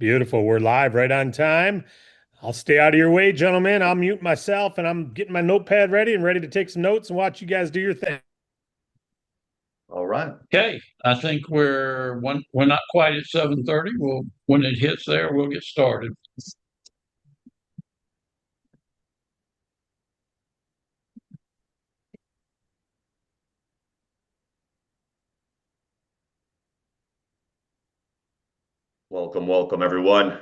Beautiful. We're live right on time. I'll stay out of your way, gentlemen. I'll mute myself and I'm getting my notepad ready and ready to take some notes and watch you guys do your thing. All right. Okay, I think we're not quite at 7:30. We'll when it hits there, we'll get started. Welcome, everyone.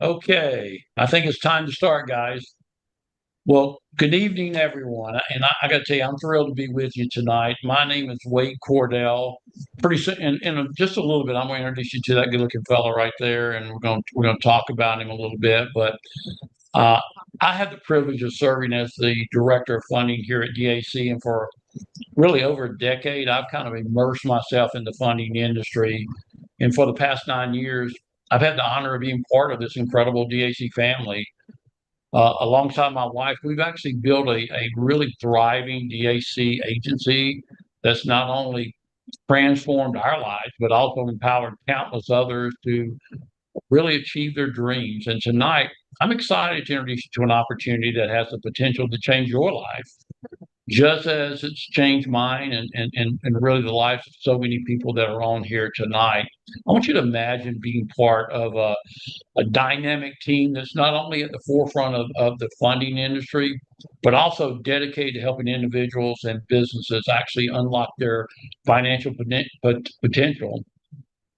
Okay, I think it's time to start, guys. Well, good evening, everyone. And I got to tell you, I'm thrilled to be with you tonight. My name is Wade Cordell. Pretty soon, in just a little bit, I'm going to introduce you to that good-looking fellow right there, and we're going to talk about him a little bit. But uh, I have the privilege of serving as the director of funding here at DAC, and for really over a decade, I've kind of immersed myself in the funding industry. And for the past 9 years, I've had the honor of being part of this incredible DAC family. Alongside my wife, we've actually built a really thriving DAC agency that's not only transformed our lives, but also empowered countless others to really achieve their dreams. And tonight, I'm excited to introduce you to an opportunity that has the potential to change your life just as it's changed mine and really the lives of so many people that are on here tonight. I want you to imagine being part of a dynamic team that's not only at the forefront of the funding industry, but also dedicated to helping individuals and businesses actually unlock their financial potential.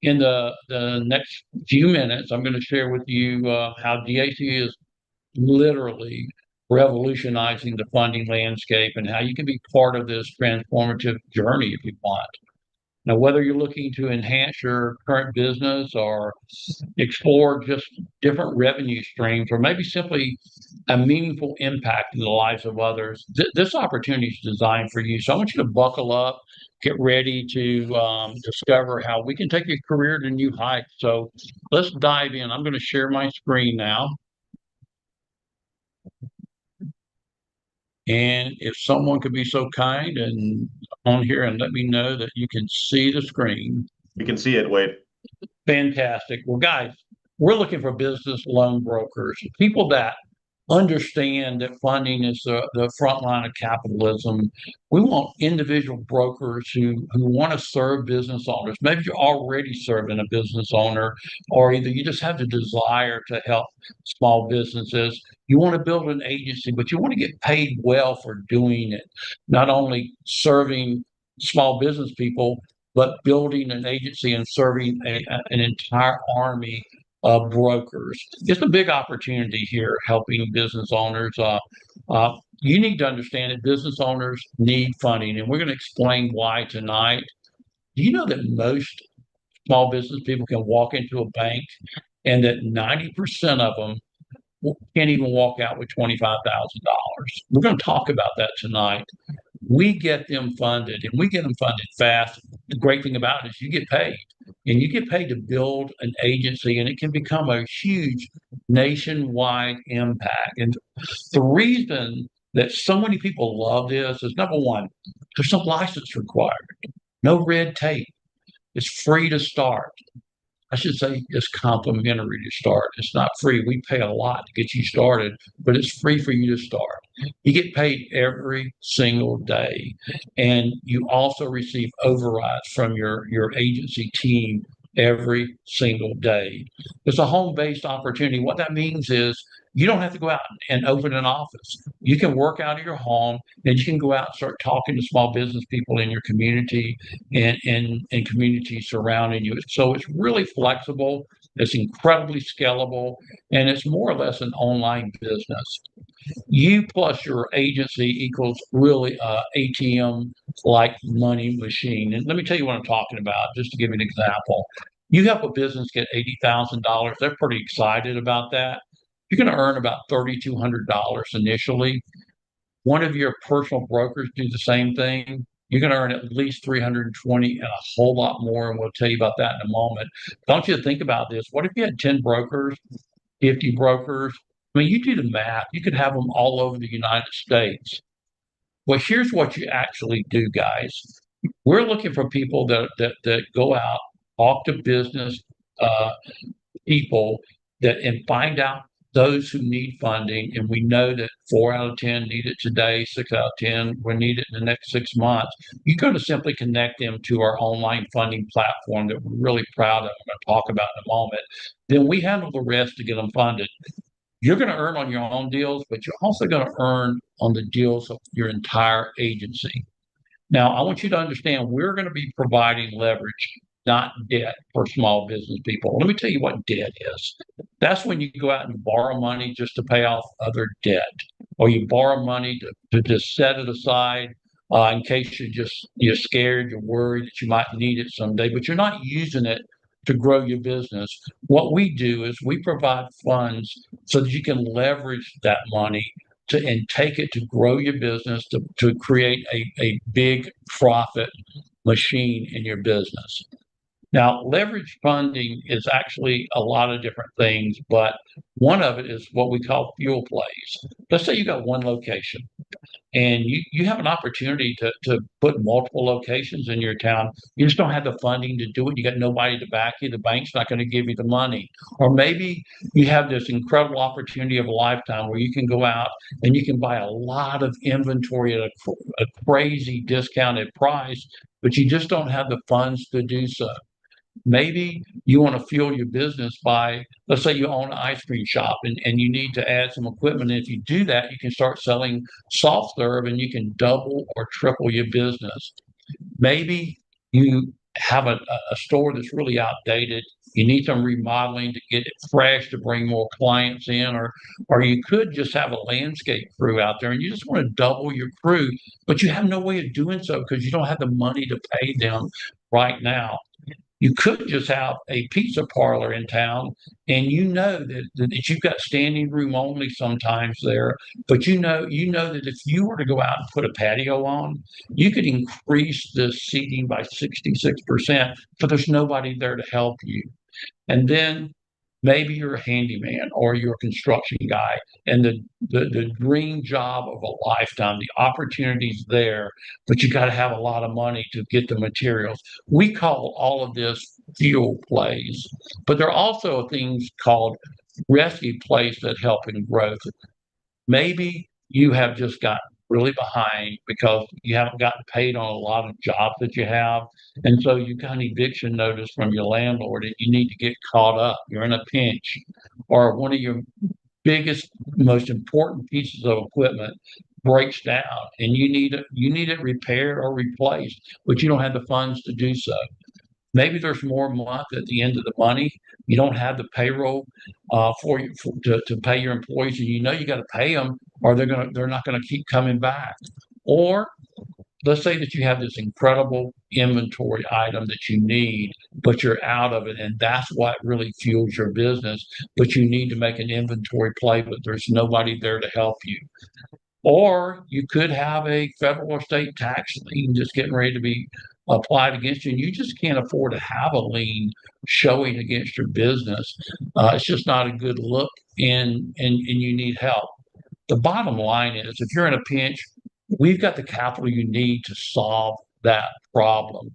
In the next few minutes, I'm going to share with you how DAC is literally revolutionizing the funding landscape and how you can be part of this transformative journey if you want. Now, whether you're looking to enhance your current business or explore just different revenue streams, or maybe simply a meaningful impact in the lives of others, this opportunity is designed for you. So I want you to buckle up, get ready to discover how we can take your career to new heights. So let's dive in. I'm going to share my screen now. And if someone could be so kind and on here and let me know that you can see the screen. You can see it, Wade. Fantastic. Well, guys, we're looking for business loan brokers, people that understand that funding is the front line of capitalism. We want individual brokers who want to serve business owners. Maybe you're already serving a business owner, or either you just have the desire to help small businesses. You want to build an agency, but you want to get paid well for doing it, not only serving small business people, but building an agency and serving an entire army brokers. It's a big opportunity here helping business owners. You need to understand that business owners need funding, and we're going to explain why tonight. Do you know that most small business people can walk into a bank and that 90% of them can't even walk out with $25,000? We're going to talk about that tonight. We get them funded and we get them funded fast. The great thing about it is you get paid and you get paid to build an agency, and it can become a huge nationwide impact. And the reason that so many people love this is, number one, there's no license required, no red tape. It's free to start. I should say it's complimentary to start. It's not free. We pay a lot to get you started, but it's free for you to start. You get paid every single day, and you also receive overrides from your agency team every single day. It's a home-based opportunity. What that means is you don't have to go out and open an office. You can work out of your home, and you can go out and start talking to small business people in your community and communities surrounding you. So it's really flexible, it's incredibly scalable, and it's more or less an online business. You plus your agency equals really a ATM like money machine. And let me tell you what I'm talking about, just to give you an example. You help a business get $80,000, they're pretty excited about that. You're going to earn about $3,200 initially. One of your personal brokers do the same thing. You're going to earn at least 320 and a whole lot more, and we'll tell you about that in a moment. Don't you think about this? What if you had 10 brokers, 50 brokers? I mean, you do the math. You could have them all over the United States. Well, here's what you actually do, guys. We're looking for people that go out talk to business people and find out those who need funding. And we know that 4 out of 10 need it today, 6 out of 10 will need it in the next 6 months. You go to simply connect them to our online funding platform that we're really proud of. I'm going to talk about in a moment. Then we handle the rest to get them funded. You're going to earn on your own deals, but you're also going to earn on the deals of your entire agency. Now, I want you to understand we're going to be providing leverage, not debt for small business people. Let me tell you what debt is. That's when you go out and borrow money just to pay off other debt, or you borrow money to just set it aside in case you're scared, you're worried that you might need it someday, but you're not using it to grow your business. What we do is we provide funds so that you can leverage that money and take it to grow your business, to create a big profit machine in your business. Now, leverage funding is actually a lot of different things, but one of it is what we call fuel plays. Let's say you got one location and you have an opportunity to put multiple locations in your town. You just don't have the funding to do it. You got nobody to back you. The bank's not going to give you the money. Or maybe you have this incredible opportunity of a lifetime where you can go out and you can buy a lot of inventory at a crazy discounted price, but you just don't have the funds to do so. Maybe you want to fuel your business by, let's say you own an ice cream shop and you need to add some equipment. And if you do that, you can start selling soft serve and you can double or triple your business. Maybe you have a store that's really outdated. You need some remodeling to get it fresh to bring more clients in, or you could just have a landscape crew out there and you just want to double your crew, but you have no way of doing so because you don't have the money to pay them right now. You could just have a pizza parlor in town, and you know that you've got standing room only sometimes there, but you know that if you were to go out and put a patio on, you could increase the seating by 66%, but there's nobody there to help you. And then maybe you're a handyman or you're a construction guy, and the dream job of a lifetime, the opportunity's there, but you got to have a lot of money to get the materials. We call all of this fuel plays, but there are also things called rescue plays that help in growth. Maybe you have just got really behind because you haven't gotten paid on a lot of jobs that you have. And so you got an eviction notice from your landlord and you need to get caught up. You're in a pinch. Or one of your biggest, most important pieces of equipment breaks down and you need it repaired or replaced, but you don't have the funds to do so. Maybe there's more month at the end of the money. You don't have the payroll to pay your employees, and you know you got to pay them, or they're not gonna keep coming back. Or let's say that you have this incredible inventory item that you need, but you're out of it, and that's what really fuels your business. But you need to make an inventory play, but there's nobody there to help you. Or you could have a federal or state tax lien just getting ready to be applied against you, and you just can't afford to have a lien showing against your business. It's just not a good look, and you need help. The bottom line is, if you're in a pinch, we've got the capital you need to solve that problem.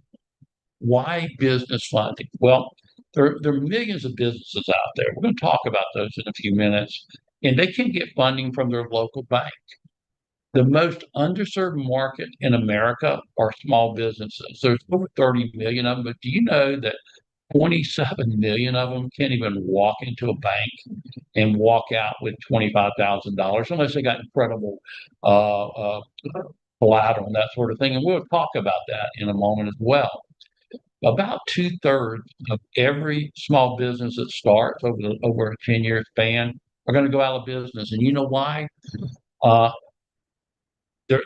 Why business funding? Well, there are millions of businesses out there. We're going to talk about those in a few minutes, and they can get funding from their local bank. The most underserved market in America are small businesses. There's over 30 million of them, but do you know that 27 million of them can't even walk into a bank and walk out with $25,000 unless they got incredible collateral and that sort of thing. And we'll talk about that in a moment as well. About 2/3 of every small business that starts over a 10-year span are going to go out of business. And you know why?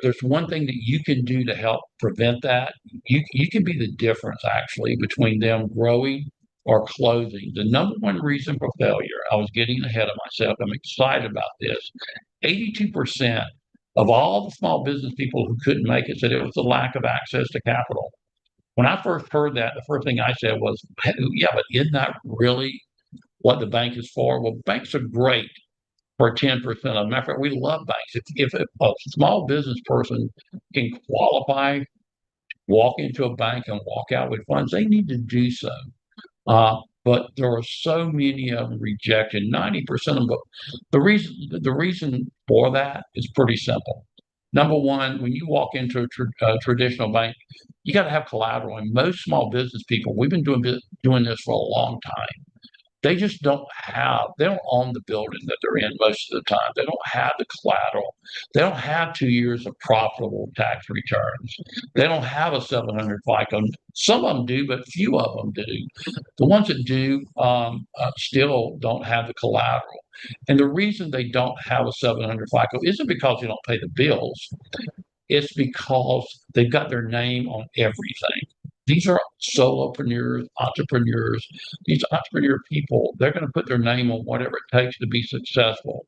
There's one thing that you can do to help prevent that. You can be the difference actually between them growing or closing. The number one reason for failure, I was getting ahead of myself. I'm excited about this. 82% of all the small business people who couldn't make it said it was the lack of access to capital. When I first heard that, the first thing I said was, yeah, but isn't that really what the bank is for? Well, banks are great for 10% of them. We love banks. If a small business person can qualify, walk into a bank and walk out with funds, they need to do so. But there are so many of them rejected. 90% of them. The reason for that is pretty simple. Number one, when you walk into a traditional bank, you got to have collateral. And most small business people, we've been doing this for a long time. They don't own the building that they're in most of the time. They don't have the collateral. They don't have 2 years of profitable tax returns. They don't have a 700 FICO. Some of them do, but few of them do. The ones that do still don't have the collateral. And the reason they don't have a 700 FICO isn't because they don't pay the bills. It's because they've got their name on everything. These are solopreneurs, entrepreneurs. These entrepreneur people, they're going to put their name on whatever it takes to be successful.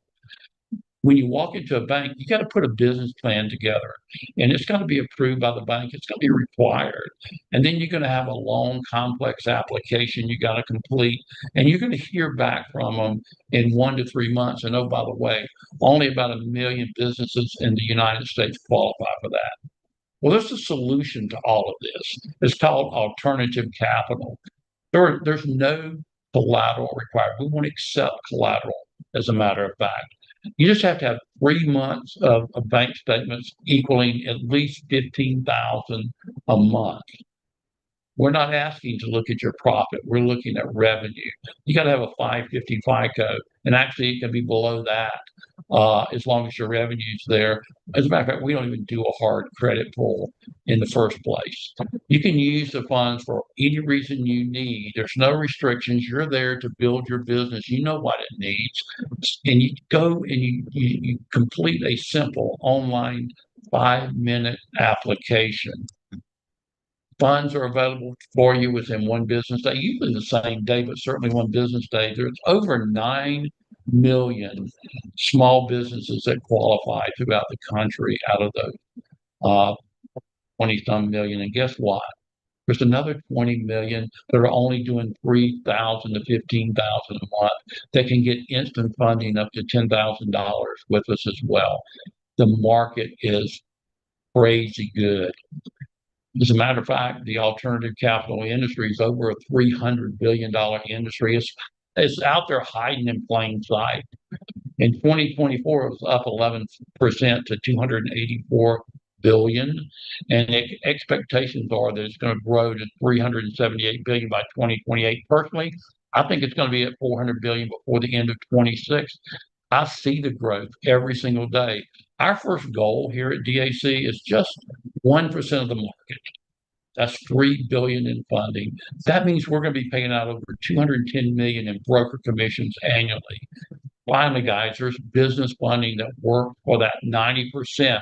When you walk into a bank, you got to put a business plan together, and it's going to be approved by the bank. It's going to be required. And then you're going to have a long, complex application you got to complete, and you're going to hear back from them in 1 to 3 months. And oh, by the way, only about 1 million businesses in the United States qualify for that. Well, there's a solution to all of this. It's called alternative capital. There's no collateral required. We won't accept collateral, as a matter of fact. You just have to have 3 months of bank statements equaling at least 15,000 a month. We're not asking to look at your profit. We're looking at revenue. You got to have a 550 FICO, and actually it can be below that as long as your revenue's there. As a matter of fact, we don't even do a hard credit pull in the first place. You can use the funds for any reason you need. There's no restrictions. You're there to build your business. You know what it needs. And you go and you complete a simple online 5-minute application. Funds are available for you within 1 business day, usually the same day, but certainly 1 business day. There's over 9 million small businesses that qualify throughout the country out of those 20-some million. And guess what? There's another 20 million that are only doing 3,000 to 15,000 a month that can get instant funding up to $10,000 with us as well. The market is crazy good. As a matter of fact, the alternative capital industry is over a $300 billion industry. It's out there hiding in plain sight. In 2024, it was up 11% to 284 billion, and expectations are that it's going to grow to 378 billion by 2028. Personally, I think it's going to be at 400 billion before the end of 26. I see the growth every single day. Our first goal here at DAC is just 1% of the market. That's $3 billion in funding. That means we're going to be paying out over $210 million in broker commissions annually. Finally, guys, there's business funding that works for that 90%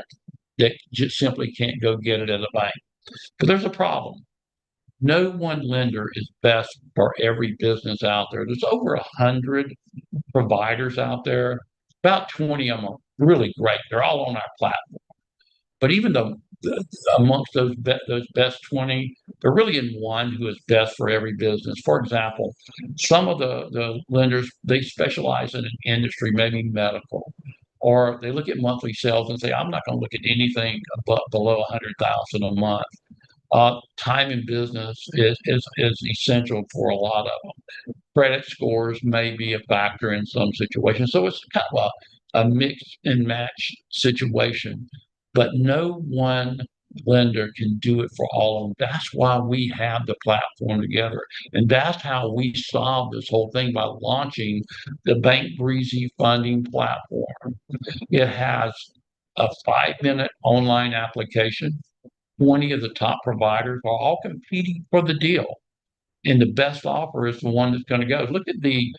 that just simply can't go get it at a bank. But there's a problem. No one lender is best for every business out there. There's over 100 providers out there. About 20 of them are really great. They're all on our platform. But even amongst those best 20, they're really in one who is best for every business. For example, some of the lenders, they specialize in an industry, maybe medical, or they look at monthly sales and say, I'm not going to look at anything below 100,000 a month. Time in business is essential for a lot of them. Credit scores may be a factor in some situations. So it's kind of a mix and match situation, but no one lender can do it for all of them. That's why we have the platform together. And that's how we solve this whole thing by launching the Bank Breezy funding platform. It has a 5-minute online application. 20 of the top providers are all competing for the deal. And the best offer is the one that's going to go. Look at the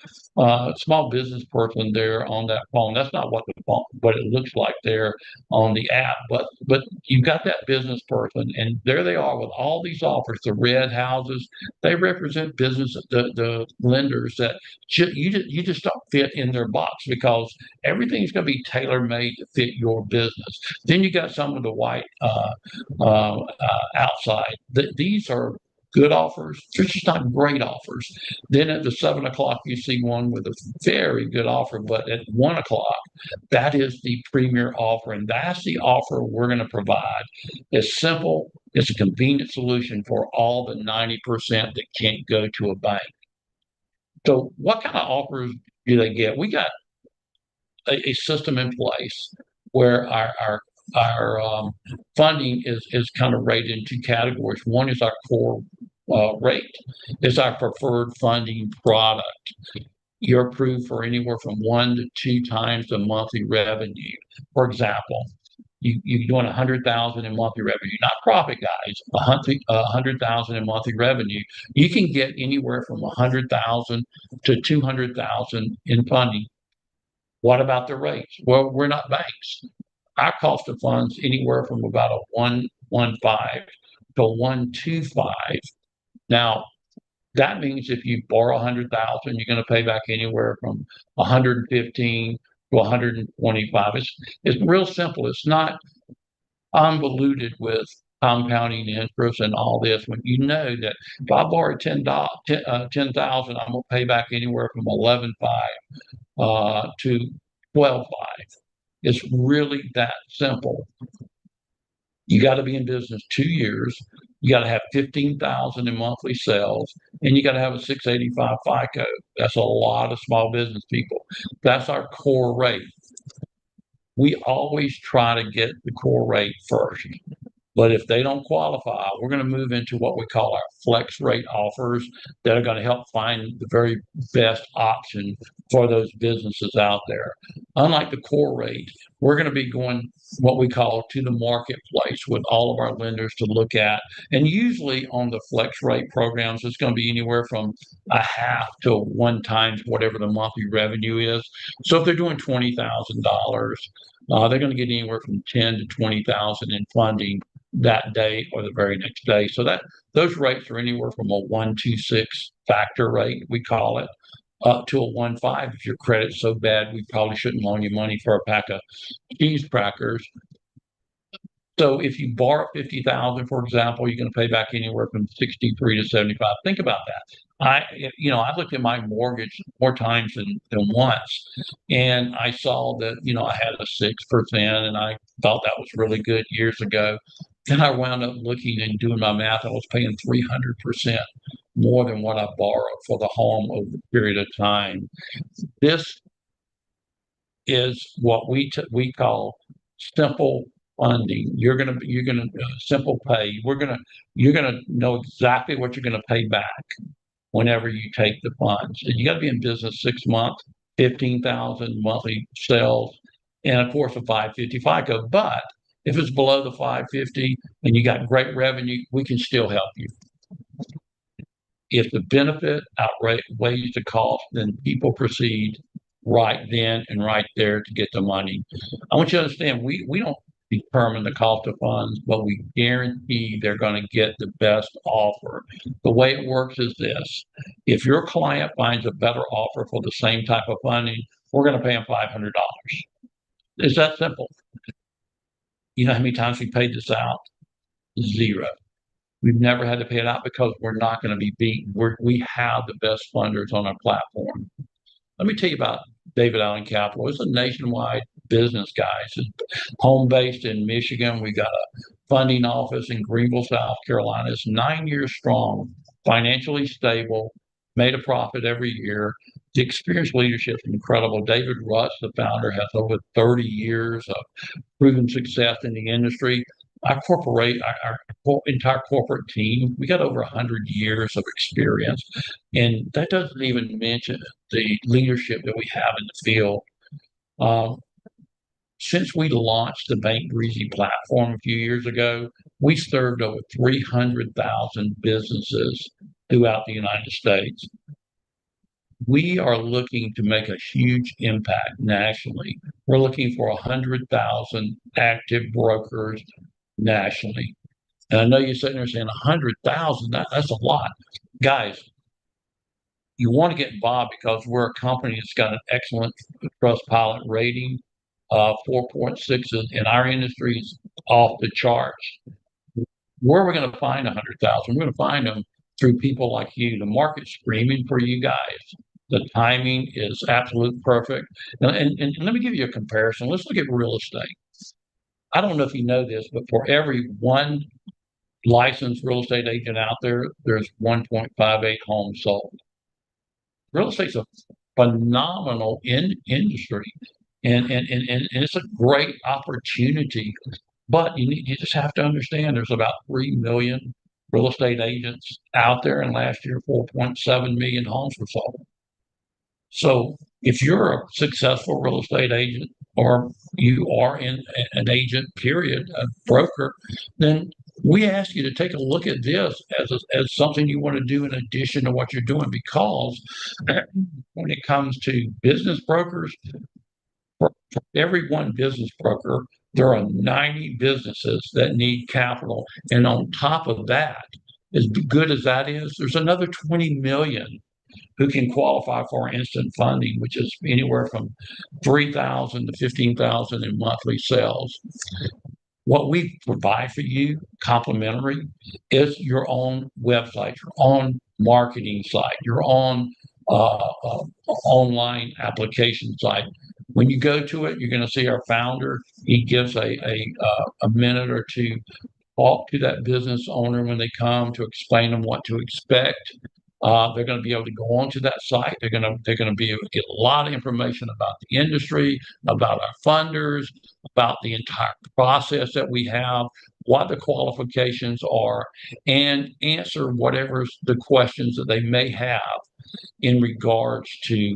small business person there on that phone. That's not what it looks like there on the app. But you've got that business person, and there they are with all these offers. The red houses, they represent business, the lenders that you just don't fit in their box because everything's going to be tailor made to fit your business. Then you got some of the white outside. These are good offers. They're just not great offers. Then at the 7 o'clock, you see one with a very good offer, but at 1 o'clock, that is the premier offer, and that's the offer we're going to provide. It's simple. It's a convenient solution for all the 90% that can't go to a bank. So what kind of offers do they get? We got a system in place where our funding is kind of rated in two categories. One is our core rate. It's our preferred funding product. You're approved for anywhere from 1 to 2 times the monthly revenue. For example, you're doing 100,000 in monthly revenue, not profit, guys. 100,000 in monthly revenue. You can get anywhere from 100,000 to 200,000 in funding. What about the rates? Well, we're not banks. Our cost of funds anywhere from about a 1.15 to 1.25. Now, that means if you borrow 100,000, you're going to pay back anywhere from 115 to 125. It's real simple. It's not convoluted with compounding interest and all this. When you know that if I borrow 10,000, I'm going to pay back anywhere from 11.5 to 12.5. It's really that simple. You got to be in business 2 years. You got to have 15,000 in monthly sales, and you got to have a 685 FICO. That's a lot of small business people. That's our core rate. We always try to get the core rate first. But if they don't qualify, we're going to move into what we call our flex rate offers that are going to help find the very best option for those businesses out there. Unlike the core rate, we're going to be going what we call to the marketplace with all of our lenders to look at. And usually on the flex rate programs, it's going to be anywhere from a half to 1 times whatever the monthly revenue is. So if they're doing $20,000, they're going to get anywhere from 10 to 20,000 in funding that day or the very next day. So that those rates are anywhere from a 126 factor rate, we call it, up to a 1.5. If your credit's so bad, we probably shouldn't loan you money for a pack of cheese crackers. So if you borrow 50,000, for example, you're going to pay back anywhere from 63 to 75. Think about that. I looked at my mortgage more times than once, and I saw that, I had a 6%, and I thought that was really good years ago. Then I wound up looking and doing my math. I was paying 300% more than what I borrowed for the home over the period of time. This is what we call simple funding. You're gonna simple pay. You're gonna know exactly what you're gonna pay back whenever you take the funds. And you got to be in business 6 months, 15,000 monthly sales, and of course a 550 FICO. But if it's below the 550 and you got great revenue, we can still help you. If the benefit outweighs the cost, then people proceed right then and right there to get the money. I want you to understand, we don't determine the cost of funds, but we guarantee they're going to get the best offer. The way it works is this: if your client finds a better offer for the same type of funding, we're going to pay them $500. It's that simple. You know how many times we paid this out? 0. We've never had to pay it out because we're not going to be beaten. We have the best funders on our platform. Let me tell you about David Allen Capital. It's a nationwide business, guys. It's home based in Michigan. We got a funding office in Greenville, South Carolina. It's 9 years strong, financially stable, made a profit every year. The experienced leadership is incredible. David Rutz, the founder, has over 30 years of proven success in the industry. Our entire corporate team, we got over 100 years of experience. And that doesn't even mention the leadership that we have in the field. Since we launched the Bank Breezy platform a few years ago, we served over 300,000 businesses throughout the United States. We are looking to make a huge impact nationally. We're looking for 100,000 active brokers nationally. And I know you're sitting there saying 100,000, that's a lot. Guys, you want to get involved because we're a company that's got an excellent Trustpilot rating. 4.6 in our industry is off the charts. Where are we going to find 100,000? We're going to find them through people like you. The market's screaming for you guys. The timing is absolute perfect. And let me give you a comparison. Let's look at real estate. I don't know if you know this, but for every one licensed real estate agent out there, there's 1.58 homes sold. real estate's a phenomenal industry, and it's a great opportunity. But you just have to understand there's about 3 million real estate agents out there, and last year 4.7 million homes were sold. So if you're a successful real estate agent, or you are in an agent, period, a broker, then we ask you to take a look at this as something you want to do in addition to what you're doing, because when it comes to business brokers, for every one business broker, there are 90 businesses that need capital. And on top of that, as good as that is, there's another 20 million who can qualify for instant funding, which is anywhere from 3,000 to 15,000 in monthly sales. What we provide for you, complimentary, is your own website, your own marketing site, your own online application site. When you go to it, you're going to see our founder. He gives a minute or two talk to that business owner when they come to explain them what to expect. They're going to be able to go onto that site. They're going to be able to get a lot of information about the industry, about our funders, about the entire process that we have, what the qualifications are, and answer whatever the questions that they may have in regards to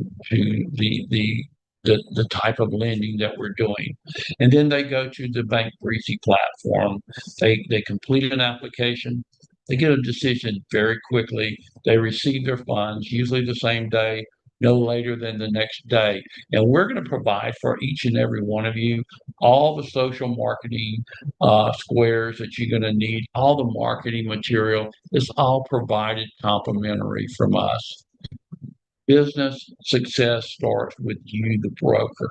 the type of lending that we're doing. And then they go to the Bank Breezy platform. They complete an application. They get a decision very quickly. They receive their funds, usually the same day, no later than the next day. And we're going to provide for each and every one of you all the social marketing squares that you're going to need, all the marketing material. It's all provided complimentary from us. Business success starts with you, the broker.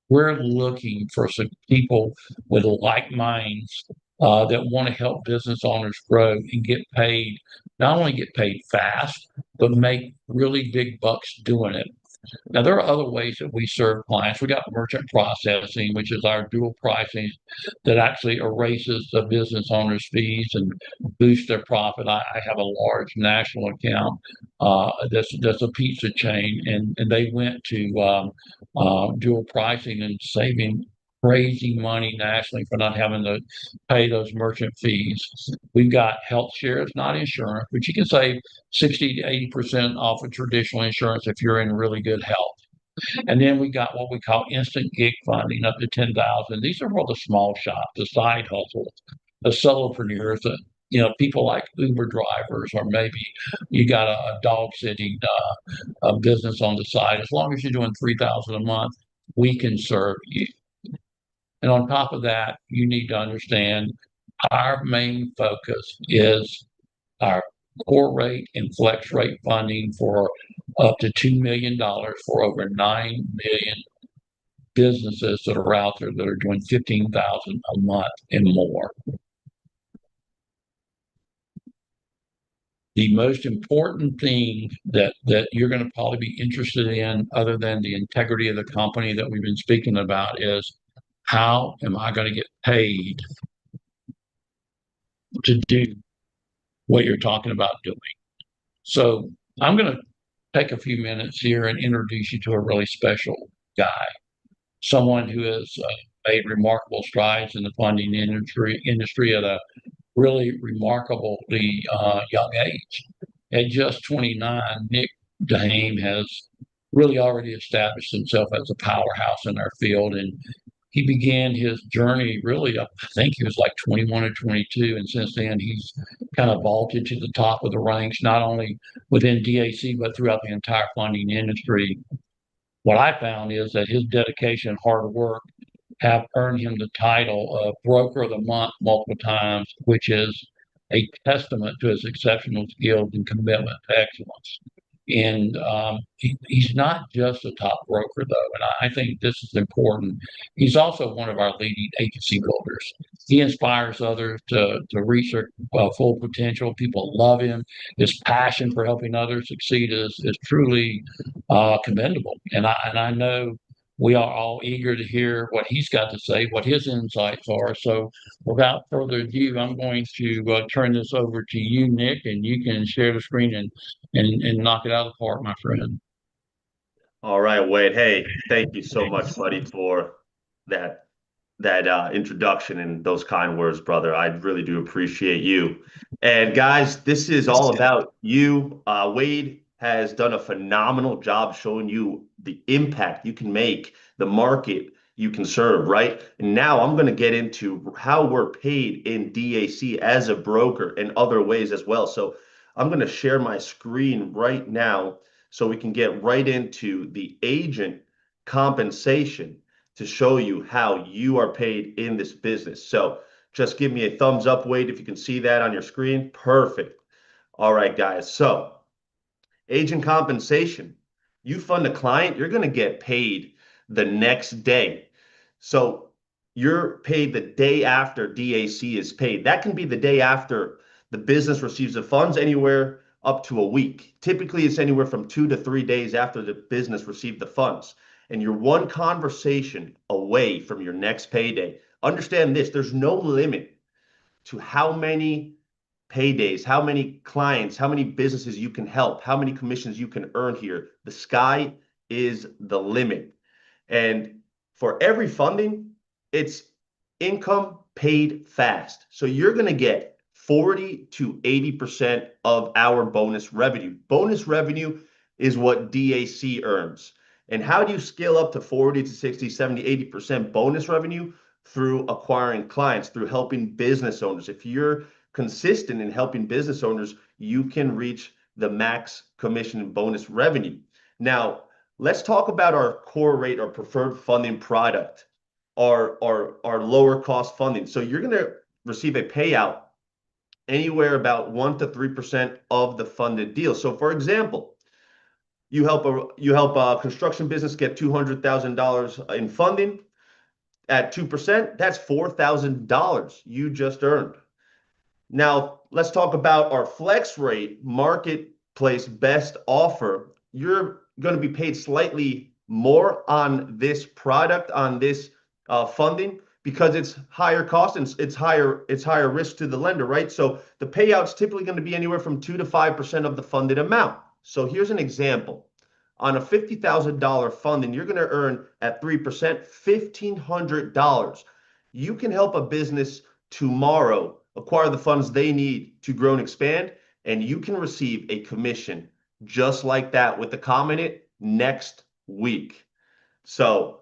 We're looking for some people with like minds that want to help business owners grow and get paid, not only get paid fast, but make really big bucks doing it. Now, there are other ways that we serve clients. We got merchant processing, which is our dual pricing that actually erases the business owner's fees and boosts their profit. I have a large national account that's a pizza chain, and they went to dual pricing and saving crazy money nationally for not having to pay those merchant fees. We've got health shares, not insurance, but you can save 60 to 80% off of traditional insurance if you're in really good health. And then we got what we call instant gig funding up to 10,000. These are for the small shops, the side hustles, the solopreneurs, people like Uber drivers, or maybe you got a dog sitting business on the side. As long as you're doing 3,000 a month, we can serve you. And on top of that, you need to understand our main focus is our core rate and flex rate funding for up to $2 million for over 9 million businesses that are out there that are doing 15,000 a month and more. The most important thing that you're going to probably be interested in, other than the integrity of the company that we've been speaking about, is how am I going to get paid to do what you're talking about doing? So I'm going to take a few minutes here and introduce you to a really special guy, someone who has made remarkable strides in the funding industry at a really remarkably young age. At just 29, Nick Dehame has really already established himself as a powerhouse in our field, and he began his journey really up, I think he was like 21 or 22. And since then, he's kind of vaulted to the top of the ranks, not only within DAC, but throughout the entire funding industry. What I found is that his dedication and hard work have earned him the title of Broker of the Month multiple times, which is a testament to his exceptional skills and commitment to excellence. And he's not just a top broker, though, and I think this is important. He's also one of our leading agency builders. He inspires others to reach their full potential. People love him. His passion for helping others succeed is truly commendable. And I know we are all eager to hear what he's got to say, what his insights are. So without further ado, I'm going to turn this over to you, Nick, and you can share the screen and knock it out of the park, my friend. All right, Wade. Hey, thank you so much, buddy, for that introduction and those kind words, brother. I really do appreciate you. And guys, this is all about you. Wade has done a phenomenal job showing you the impact you can make, the market you can serve, right? And now I'm going to get into how we're paid in DAC as a broker and other ways as well. So I'm going to share my screen right now so we can get right into the agent compensation to show you how you are paid in this business. So just give me a thumbs up, Wade, if you can see that on your screen. Perfect. All right, guys. So agent compensation, you fund a client, you're going to get paid the next day. So you're paid the day after DAC is paid. That can be the day after the business receives the funds, anywhere up to a week. Typically, it's anywhere from 2 to 3 days after the business received the funds. And you're one conversation away from your next payday. Understand this, there's no limit to how many paydays, how many clients, how many businesses you can help, how many commissions you can earn here. The sky is the limit. And for every funding, it's income paid fast. So you're going to get 40 to 80% of our bonus revenue. Bonus revenue is what DAC earns. And how do you scale up to 40 to 60, 70, 80% bonus revenue? Through acquiring clients, through helping business owners. If you're consistent in helping business owners, you can reach the max commission and bonus revenue. Now, let's talk about our core rate or preferred funding product, our lower cost funding. So you're going to receive a payout anywhere about 1 to 3% of the funded deal. So for example, you help a construction business get $200,000 in funding. At 2%, that's $4,000 you just earned. Now, let's talk about our flex rate marketplace best offer. You're going to be paid slightly more on this product, on this funding, because it's higher cost and it's higher risk to the lender, right? So the payout's typically going to be anywhere from 2 to 5% of the funded amount. So here's an example. On a $50,000 funding, you're going to earn at 3% $1,500. You can help a business tomorrow acquire the funds they need to grow and expand, and you can receive a commission just like that with the comment next week. So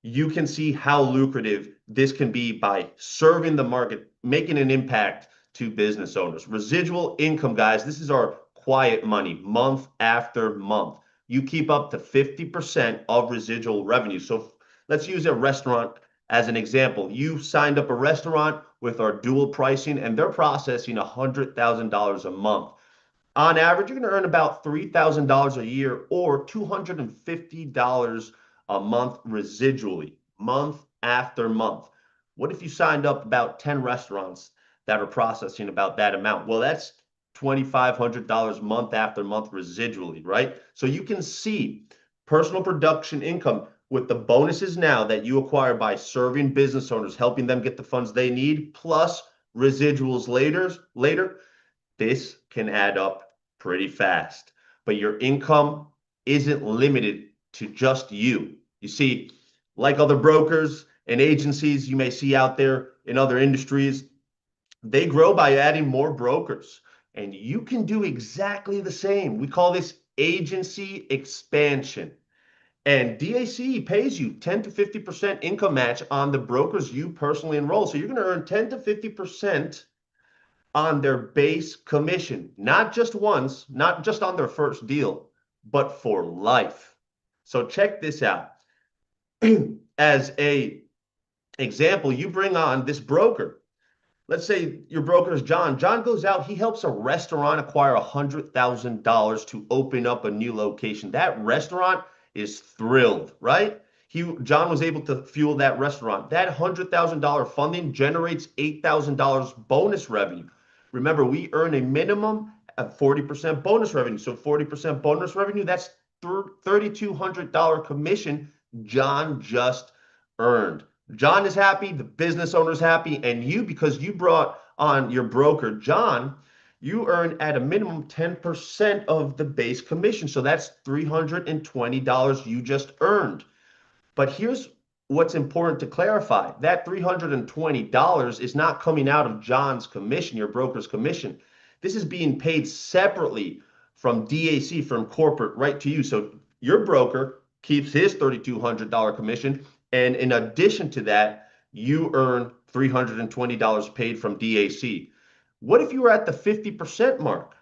you can see how lucrative this can be by serving the market, making an impact to business owners. Residual income, guys, this is our quiet money month after month. You keep up to 50% of residual revenue. So let's use a restaurant as an example. You signed up a restaurant with our dual pricing, and they're processing $100,000 a month. On average, you're going to earn about $3,000 a year or $250 a month residually, month after month. What if you signed up about 10 restaurants that are processing about that amount? Well, that's $2,500 month after month residually, right? So you can see personal production income with the bonuses now that you acquire by serving business owners, helping them get the funds they need, plus residuals later, this can add up pretty fast. But your income isn't limited to just you. You see, like other brokers and agencies you may see out there in other industries, they grow by adding more brokers. And you can do exactly the same. We call this agency expansion. And DAC pays you 10 to 50% income match on the brokers you personally enroll. So you're going to earn 10 to 50% on their base commission, not just once, not just on their first deal, but for life. So check this out. As a example, you bring on this broker. Let's say your broker is John. John goes out, he helps a restaurant acquire $100,000 to open up a new location. That restaurant is thrilled, right? John was able to fuel that restaurant. That $100,000 funding generates $8,000 bonus revenue. Remember, we earn a minimum of 40% bonus revenue. So 40% bonus revenue, that's $3,200 commission John just earned. John is happy, the business owner's happy, and you, because you brought on your broker, John, you earn at a minimum 10% of the base commission. So that's $320 you just earned. But here's what's important to clarify. That $320 is not coming out of John's commission, your broker's commission. This is being paid separately from DAC, from corporate, right to you. So your broker keeps his $3,200 commission. And in addition to that, you earn $320 paid from DAC. What if you were at the 50% mark?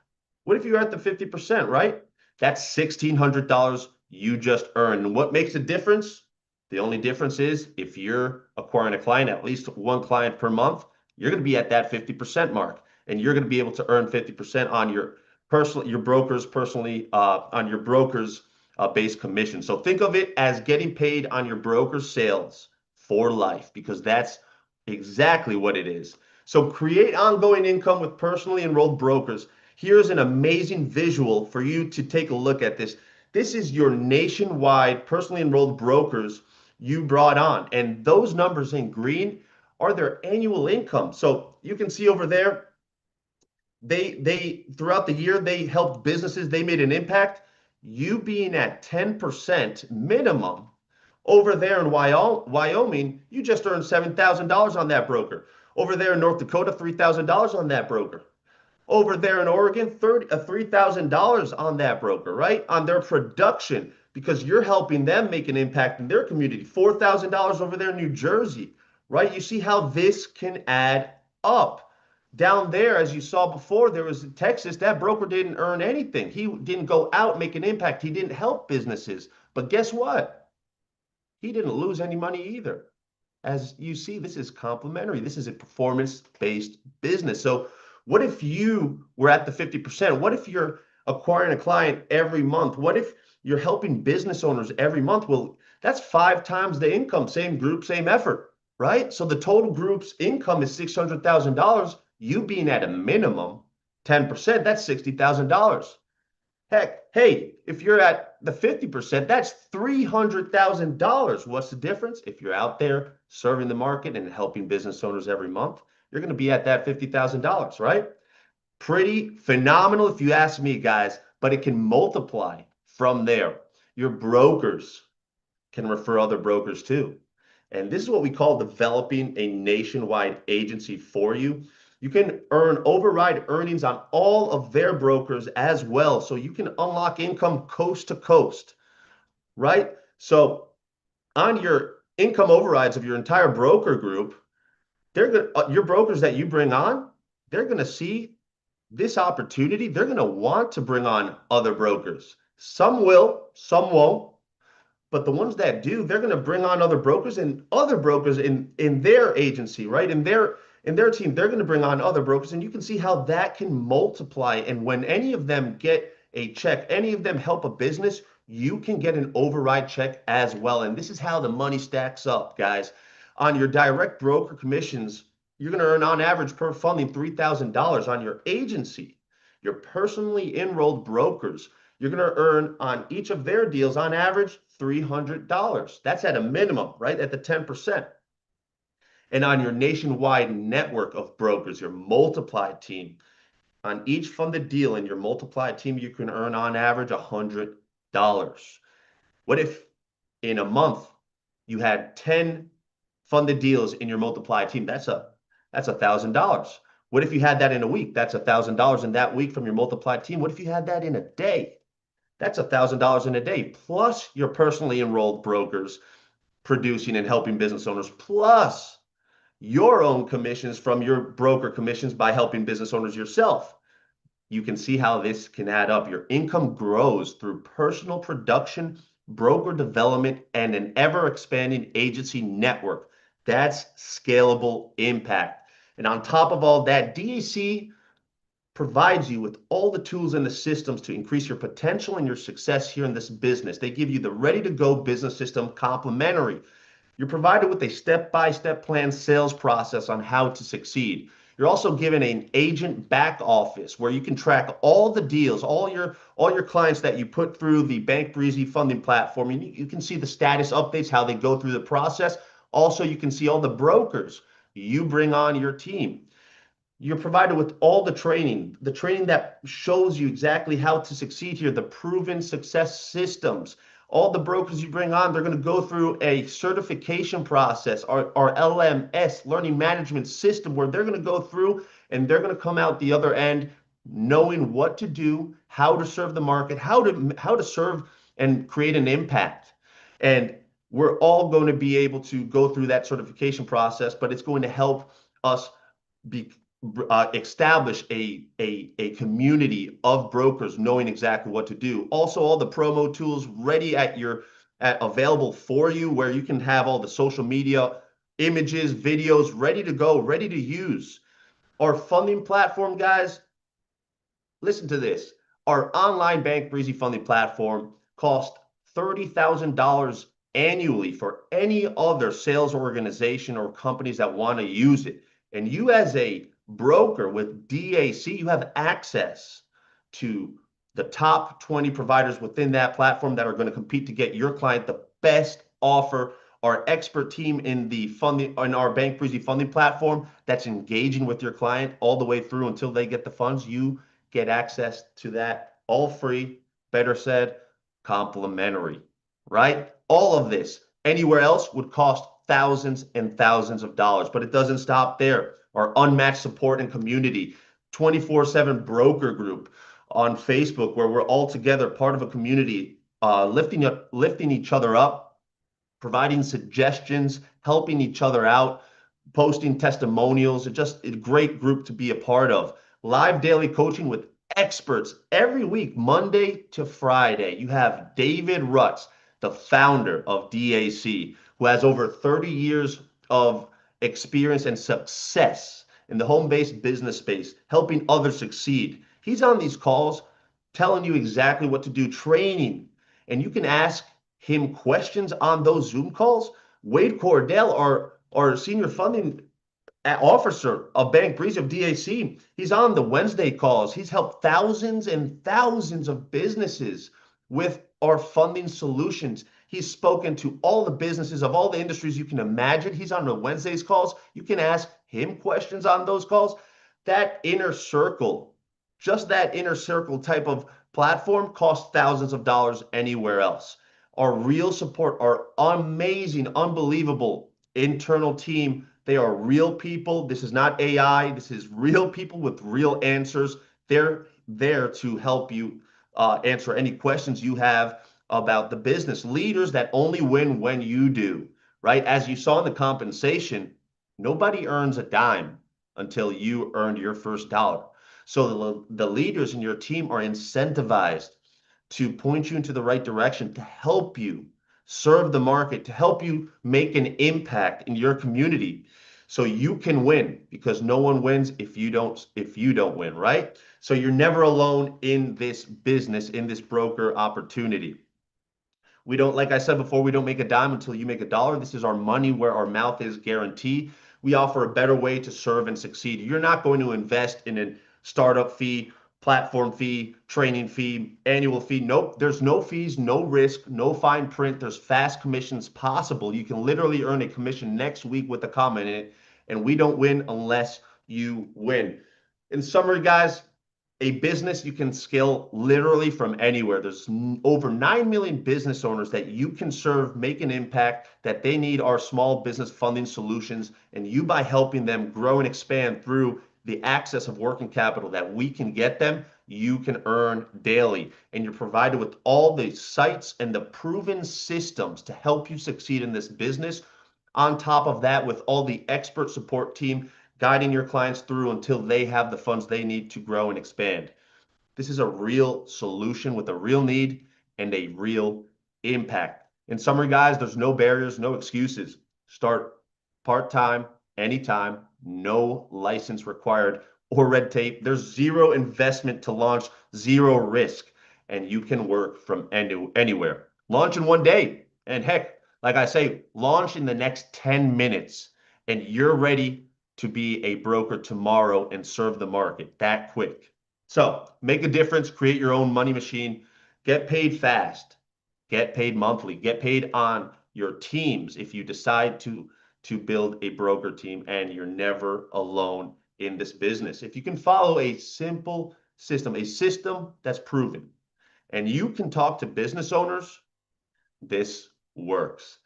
What if you were at the 50%, right? That's $1,600 you just earned. And what makes a difference? The only difference is if you're acquiring a client, at least one client per month, you're going to be at that 50% mark, and you're going to be able to earn 50% on your broker's base commission. So think of it as getting paid on your broker's sales for life, because that's exactly what it is. So create ongoing income with personally enrolled brokers. Here's an amazing visual for you to take a look at this. This is your nationwide personally enrolled brokers you brought on. And those numbers in green are their annual income. So you can see over there, they throughout the year, they helped businesses, they made an impact. You being at 10% minimum over there in Wyoming, you just earned $7,000 on that broker. Over there in North Dakota, $3,000 on that broker. Over there in Oregon, $3,000 on that broker, right? On their production, because you're helping them make an impact in their community. $4,000 over there in New Jersey, right? You see how this can add up. Down there, as you saw before, there was in Texas, that broker didn't earn anything. He didn't go out, make an impact. He didn't help businesses. But guess what? He didn't lose any money either. As you see, this is complementary. This is a performance-based business. So what if you were at the 50%? What if you're acquiring a client every month? What if you're helping business owners every month? Well, that's 5 times the income, same group, same effort, right? So the total group's income is $600,000. You being at a minimum 10%, that's $60,000. Heck, hey, if you're at the 50%, that's $300,000. What's the difference? If you're out there serving the market and helping business owners every month, you're going to be at that $50,000, right? Pretty phenomenal if you ask me, guys, but it can multiply from there. Your brokers can refer other brokers too. And this is what we call developing a nationwide agency for you. You can earn override earnings on all of their brokers as well. So you can unlock income coast to coast, right? So on your income overrides of your entire broker group, your brokers that you bring on, they're going to see this opportunity. They're going to want to bring on other brokers. Some will, some won't. But the ones that do, they're going to bring on other brokers, and other brokers in their agency, right? In their team, they're going to bring on other brokers, and you can see how that can multiply. And when any of them get a check, any of them help a business, you can get an override check as well. And this is how the money stacks up, guys. On your direct broker commissions, you're going to earn on average per funding $3,000. On your agency, your personally enrolled brokers, you're going to earn on each of their deals on average $300. That's at a minimum, right? At the 10%. And on your nationwide network of brokers, your multiplied team, on each funded deal in your multiplied team, you can earn on average $100. What if in a month you had 10 funded deals in your multiplied team? That's $1,000. What if you had that in a week? That's $1,000 in that week from your multiplied team. What if you had that in a day? That's $1,000 in a day, plus your personally enrolled brokers producing and helping business owners, plus your own commissions from your broker commissions by helping business owners yourself. You can see how this can add up. Your income grows through personal production, broker development, and an ever-expanding agency network. That's scalable impact. And on top of all that, DAC provides you with all the tools and the systems to increase your potential and your success here in this business. They give you the ready-to-go business system complimentary. You're provided with a step-by-step plan sales process on how to succeed. You're also given an agent back office where you can track all the deals, all your clients that you put through the Bank Breezy funding platform. And you can see the status updates, how they go through the process. Also, you can see all the brokers you bring on your team. You're provided with all the training that shows you exactly how to succeed here, the proven success systems. All the brokers you bring on, they're going to go through a certification process, our LMS, learning management system, where they're going to go through and they're going to come out the other end knowing what to do, how to serve the market, how to serve and create an impact. And we're all going to be able to go through that certification process, but it's going to help us be establish a community of brokers knowing exactly what to do. Also, all the promo tools ready available for you, where you can have all the social media images, videos ready to go, ready to use. Our funding platform, guys, listen to this. Our online Bank Breezy funding platform costs $30,000 annually for any other sales organization or companies that want to use it. And you, as a broker with DAC, you have access to the top 20 providers within that platform that are going to compete to get your client the best offer. Our expert team in the funding on our Bank Breezy funding platform that's engaging with your client all the way through until they get the funds. You get access to that all free, better said, complimentary, right? All of this anywhere else would cost thousands and thousands of dollars, but it doesn't stop there. Our unmatched support and community, 24/7 broker group on Facebook, where we're all together, part of a community, lifting each other up, providing suggestions, helping each other out, posting testimonials. It's just a great group to be a part of. Live daily coaching with experts every week, Monday to Friday. You have David Rutz, the founder of DAC, who has over 30 years of experience and success in the home-based business space, helping others succeed. He's on these calls telling you exactly what to do, training, and you can ask him questions on those Zoom calls. Wade Cordell, our senior funding officer of Bank Breezy of DAC, he's on the Wednesday calls. He's helped thousands and thousands of businesses with our funding solutions. He's spoken to all the businesses of all the industries you can imagine. He's on the Wednesdays calls. You can ask him questions on those calls. That inner circle, just that inner circle type of platform, costs thousands of dollars anywhere else. Our real support, our amazing, unbelievable internal team, they are real people. This is not AI. This is real people with real answers. They're there to help you answer any questions you have about the business. Leaders that only win when you do, right? As you saw in the compensation, nobody earns a dime until you earned your first dollar. So the leaders in your team are incentivized to point you into the right direction, to help you serve the market, to help you make an impact in your community so you can win, because no one wins if you don't win, right? So you're never alone in this business, in this broker opportunity. We don't, like I said before, we don't make a dime until you make a dollar. This is our money where our mouth is guarantee. We offer a better way to serve and succeed. You're not going to invest in a startup fee, platform fee, training fee, annual fee. Nope, there's no fees, no risk, no fine print. There's fast commissions possible. You can literally earn a commission next week with a comment in it, and we don't win unless you win. In summary, guys, a business you can scale literally from anywhere. There's over 9 million business owners that you can serve, make an impact, that they need our small business funding solutions. And you, by helping them grow and expand through the access of working capital that we can get them, you can earn daily. And you're provided with all the sites and the proven systems to help you succeed in this business. On top of that, with all the expert support team guiding your clients through until they have the funds they need to grow and expand. This is a real solution with a real need and a real impact. In summary, guys, there's no barriers, no excuses. Start part-time, anytime, no license required or red tape. There's zero investment to launch, zero risk, and you can work from anywhere. Launch in one day, and heck, like I say, launch in the next 10 minutes, and you're ready to be a broker tomorrow and serve the market that quick. So make a difference, create your own money machine, get paid fast, get paid monthly, get paid on your teams if you decide to build a broker team, and you're never alone in this business. If you can follow a simple system, a system that's proven, and you can talk to business owners, this works.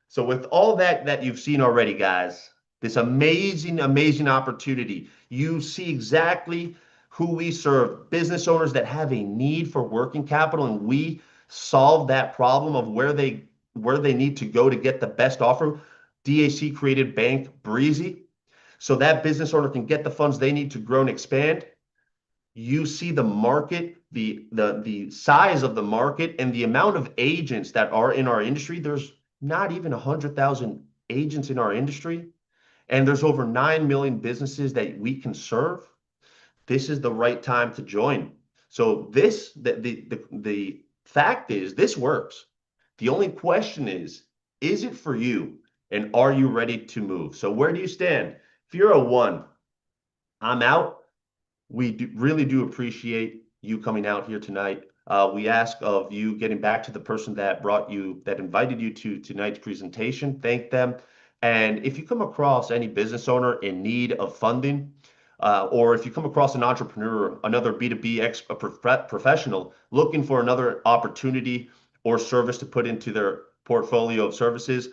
So with all that you've seen already, guys, this amazing, amazing opportunity, you see exactly who we serve, business owners that have a need for working capital, and we solve that problem of where they need to go to get the best offer. DAC created Bank Breezy so that business owner can get the funds they need to grow and expand. You see the market, the size of the market, and the amount of agents that are in our industry. There's not even 100,000 agents in our industry, and there's over 9 million businesses that we can serve. This is the right time to join. So the fact is, this works. The only question is it for you? And are you ready to move? So where do you stand? If you're a 1, I'm out. We really do appreciate you coming out here tonight. We ask of you getting back to the person that invited you to tonight's presentation. Thank them. And if you come across any business owner in need of funding, or if you come across an entrepreneur, another B2B professional looking for another opportunity or service to put into their portfolio of services,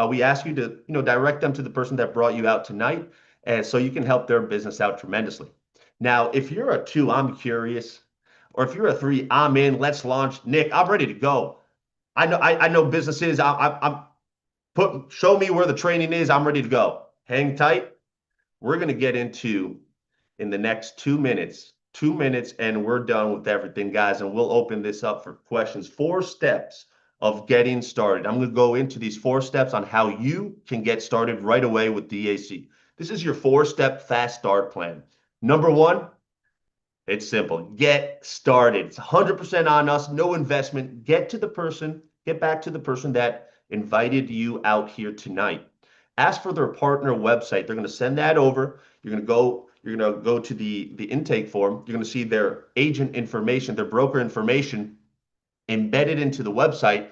we ask you to direct them to the person that brought you out tonight, and so you can help their business out tremendously. Now, if you're a 2, I'm curious, or if you're a 3, I'm in. Let's launch. Nick, I'm ready to go. I know businesses. Show me where the training is. I'm ready to go. Hang tight. We're going to get into in the next 2 minutes, and we're done with everything, guys. And we'll open this up for questions. 4 steps of getting started. I'm going to go into these 4 steps on how you can get started right away with DAC. This is your 4-step fast start plan. Number 1, it's simple. Get started. It's 100% on us. No investment. Get back to the person that invited you out here tonight. Ask for their partner website. They're going to send that over. You're going to go to the intake form. You're going to see their agent information, their broker information embedded into the website.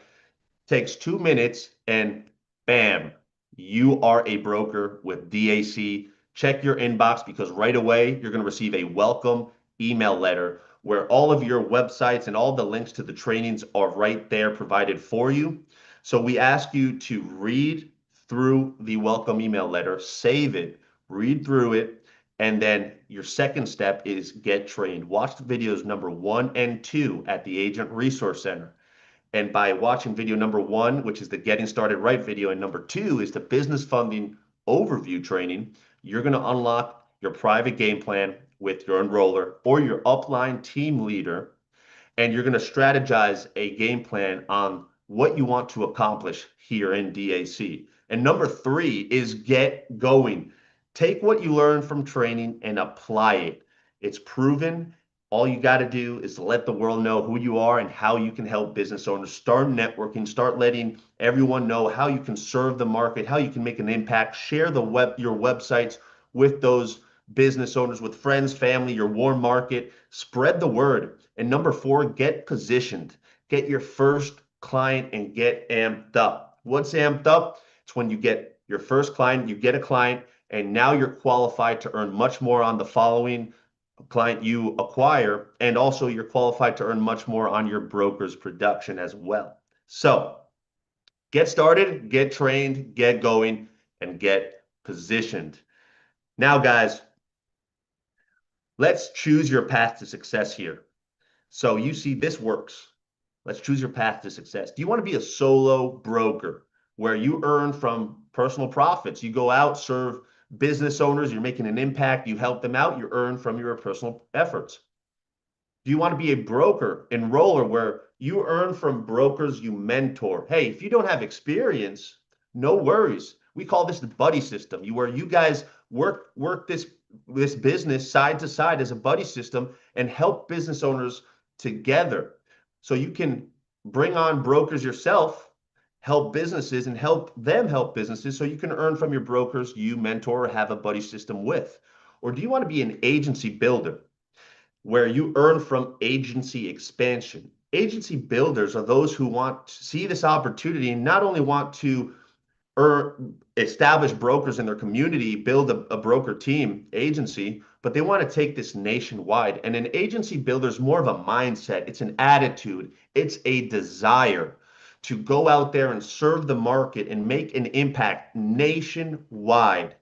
Takes 2 minutes, and bam, you are a broker with DAC. Check your inbox, because right away you're going to receive a welcome email letter where all of your websites and all the links to the trainings are right there provided for you. So we ask you to read through the welcome email letter, save it, read through it, and then your second step is get trained. Watch the videos number 1 and 2 at the Agent Resource Center. And by watching video number 1, which is the Getting Started Right video, and number 2 is the Business Funding Overview training, you're going to unlock your private game plan with your enroller or your upline team leader, and you're going to strategize a game plan on what you want to accomplish here in DAC. And number 3 is get going. Take what you learn from training and apply it. It's proven. All you got to do is let the world know who you are and how you can help business owners. Start networking, start letting everyone know how you can serve the market, how you can make an impact. Share your websites with those business owners, with friends, family, your warm market. Spread the word. And number 4, get positioned. Get your first client and get amped up. What's amped up? It's when you get your first client, you get a client, and now you're qualified to earn much more on the following client you acquire, and also you're qualified to earn much more on your broker's production as well. So get started, get trained, get going, and get positioned. Now, guys, let's choose your path to success here. So you see this works. Let's choose your path to success. Do you want to be a solo broker where you earn from personal profits? You go out, serve business owners, you're making an impact, you help them out, you earn from your personal efforts. Do you want to be a broker, enroller, where you earn from brokers you mentor? Hey, if you don't have experience, no worries. We call this the buddy system, where you guys work this business side to side as a buddy system and help business owners together. So you can bring on brokers yourself, help businesses, and help them help businesses, so you can earn from your brokers you mentor or have a buddy system with. Or do you want to be an agency builder where you earn from agency expansion? Agency builders are those who want to see this opportunity and not only want to establish brokers in their community, build a broker team agency, but they want to take this nationwide. And an agency builder is more of a mindset. It's an attitude. It's a desire to go out there and serve the market and make an impact nationwide.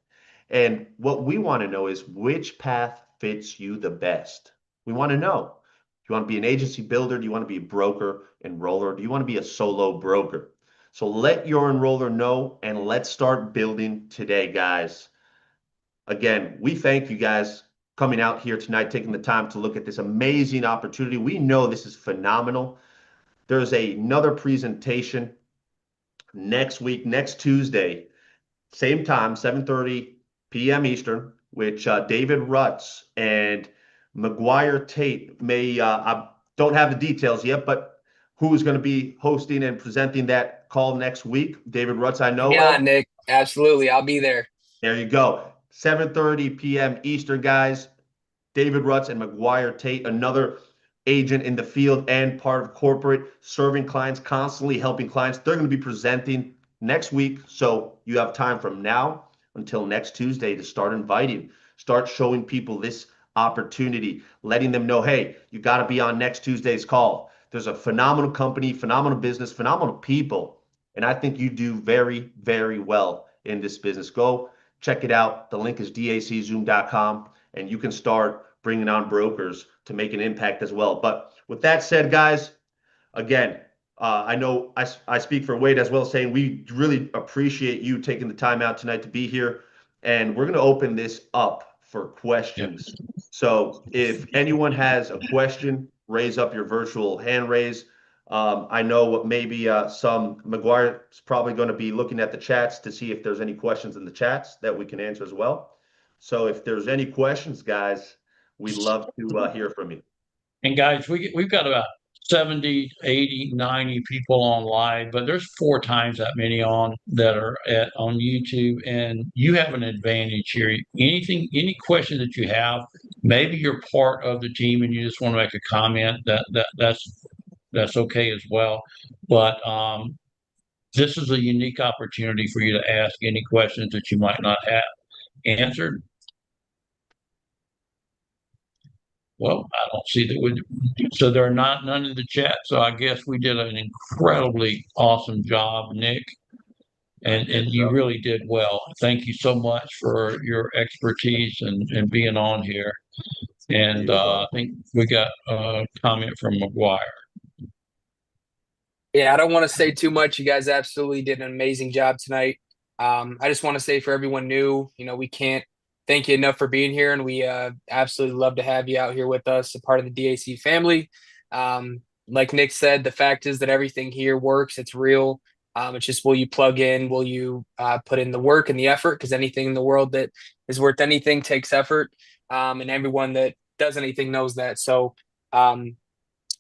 And what we want to know is which path fits you the best. We want to know. Do you want to be an agency builder? Do you want to be a broker enroller? Do you want to be a solo broker? So let your enroller know, and let's start building today, guys. Again, we thank you guys coming out here tonight, taking the time to look at this amazing opportunity. We know this is phenomenal. There's another presentation next week, next Tuesday, same time, 7:30 p.m. Eastern, which David Rutz and McGuire Tate may, I don't have the details yet, but who's going to be hosting and presenting that call next week? David Rutz, I know. Yeah, Nick, absolutely. I'll be there. There you go. 7:30 p.m. Eastern, guys. David Rutz and McGuire Tate, another agent in the field and part of corporate, serving clients, constantly helping clients. They're going to be presenting next week. So you have time from now until next Tuesday to start inviting, start showing people this opportunity, letting them know, hey, you got to be on next Tuesday's call. There's a phenomenal company, phenomenal business, phenomenal people. And I think you do very, very well in this business. Go check it out. The link is daczoom.com, and you can start bringing on brokers to make an impact as well. But with that said, guys, again, I know I speak for Wade as well, saying we really appreciate you taking the time out tonight to be here. And we're going to open this up for questions. So if anyone has a question, raise up your virtual hand raise. I know what maybe McGuire is probably going to be looking at the chats to see if there's any questions in the chats that we can answer as well. So if there's any questions, guys, we'd love to hear from you. And guys, we've got about 70, 80, 90 people on live, but there's 4 times that many on YouTube, and you have an advantage here. Any question that you have, maybe you're part of the team and you just want to make a comment, that's okay as well. But this is a unique opportunity for you to ask any questions that you might not have answered. Well, I don't see that so there are none in the chat. So I guess we did an incredibly awesome job, Nick, and you really did well. Thank you so much for your expertise and being on here. And I think we got a comment from McGuire. Yeah, I don't want to say too much. You guys absolutely did an amazing job tonight. I just want to say for everyone new, we can't thank you enough for being here, and we absolutely love to have you out here with us, a part of the DAC family. Like Nick said, the fact is that everything here works. It's real. It's just, will you plug in? Will you put in the work and the effort? Because anything in the world that is worth anything takes effort, and everyone that does anything knows that. So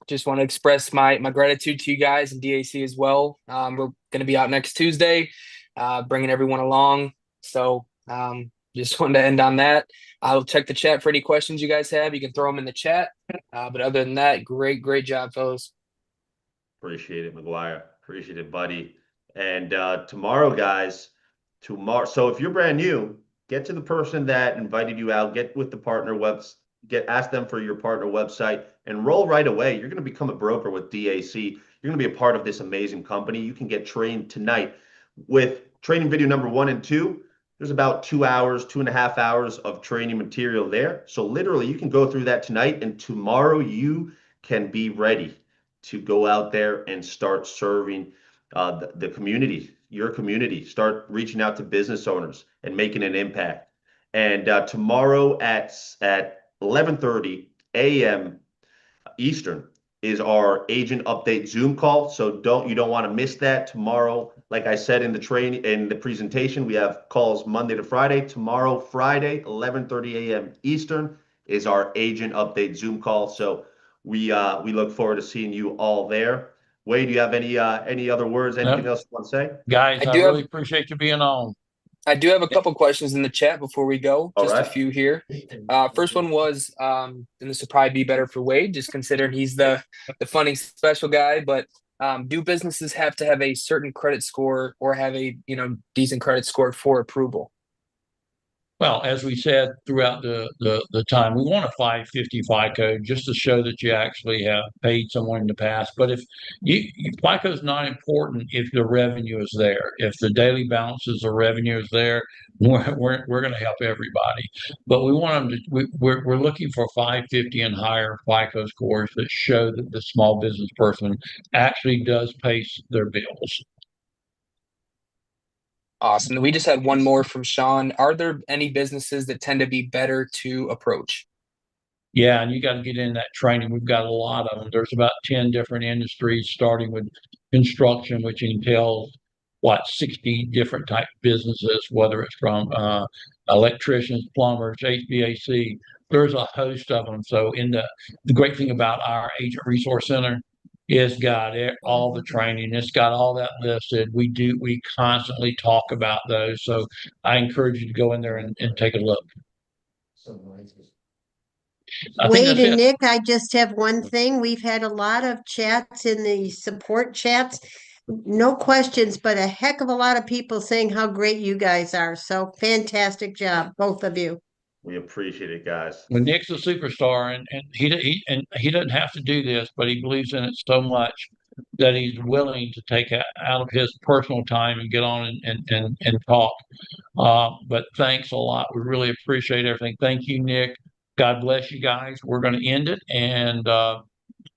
just want to express my gratitude to you guys and DAC as well. We're going to be out next Tuesday, bringing everyone along. So just wanted to end on that. I'll check the chat for any questions you guys have. You can throw them in the chat. But other than that, great job, fellas. Appreciate it, McGuire. Appreciate it, buddy. And tomorrow, guys, so if you're brand new, get to the person that invited you out, get with the partner ask them for your partner website, and roll right away. You're going to become a broker with DAC. You're going to be a part of this amazing company. You can get trained tonight with training video number 1 and 2. There's about 2.5 hours of training material there. So literally you can go through that tonight, and tomorrow you can be ready to go out there and start serving the community, your community. Start reaching out to business owners and making an impact. And tomorrow at 11:30 a.m. Eastern is our agent update Zoom call. So you don't want to miss that tomorrow. Like I said in the presentation, we have calls Monday to Friday. Tomorrow, Friday, 11:30 a.m. Eastern is our agent update Zoom call. So we look forward to seeing you all there. Wade, do you have any other words? Anything else you want to say? Guys, I really appreciate you being on. I do have a couple questions in the chat before we go. Just right. A few here. First one was, and this would probably be better for Wade, just considering he's the funny special guy. But Do businesses have to have a certain credit score or have a decent credit score for approval? Well, as we said throughout the time, we want a 550 FICO just to show that you actually have paid someone in the past. But if FICO is not important if the revenue is there. If the daily balances or revenue is there, we're going to help everybody. But we want them to. We're looking for 550 and higher FICO scores that show that the small business person actually does pay their bills. Awesome. We just had one more from Sean. Are there any businesses that tend to be better to approach? Yeah, and you got to get in that training. We've got a lot of them. There's about 10 different industries, starting with construction, which entails 60 different type businesses, whether it's from electricians, plumbers, HVAC. There's a host of them. So the great thing about our Agent Resource Center is got all the training. It's got all that listed. We constantly talk about those. So I encourage you to go in there and take a look. Wade and Nick, I just have one thing. We've had a lot of chats in the support chats. No questions, but a heck of a lot of people saying how great you guys are. So fantastic job, both of you. We appreciate it, guys. Well, Nick's a superstar, and he doesn't have to do this, but he believes in it so much that he's willing to take out of his personal time and get on and talk. But thanks a lot. We really appreciate everything. Thank you, Nick. God bless you guys. We're going to end it and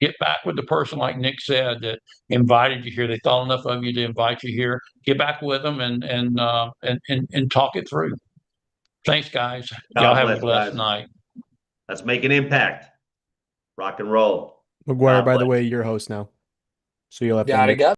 get back with the person, like Nick said, that invited you here. They thought enough of you to invite you here. Get back with them and talk it through. Thanks, guys. Y'all have a blessed night. Let's make an impact. Rock and roll. McGuire, by the way, your host now. So you'll have Got it.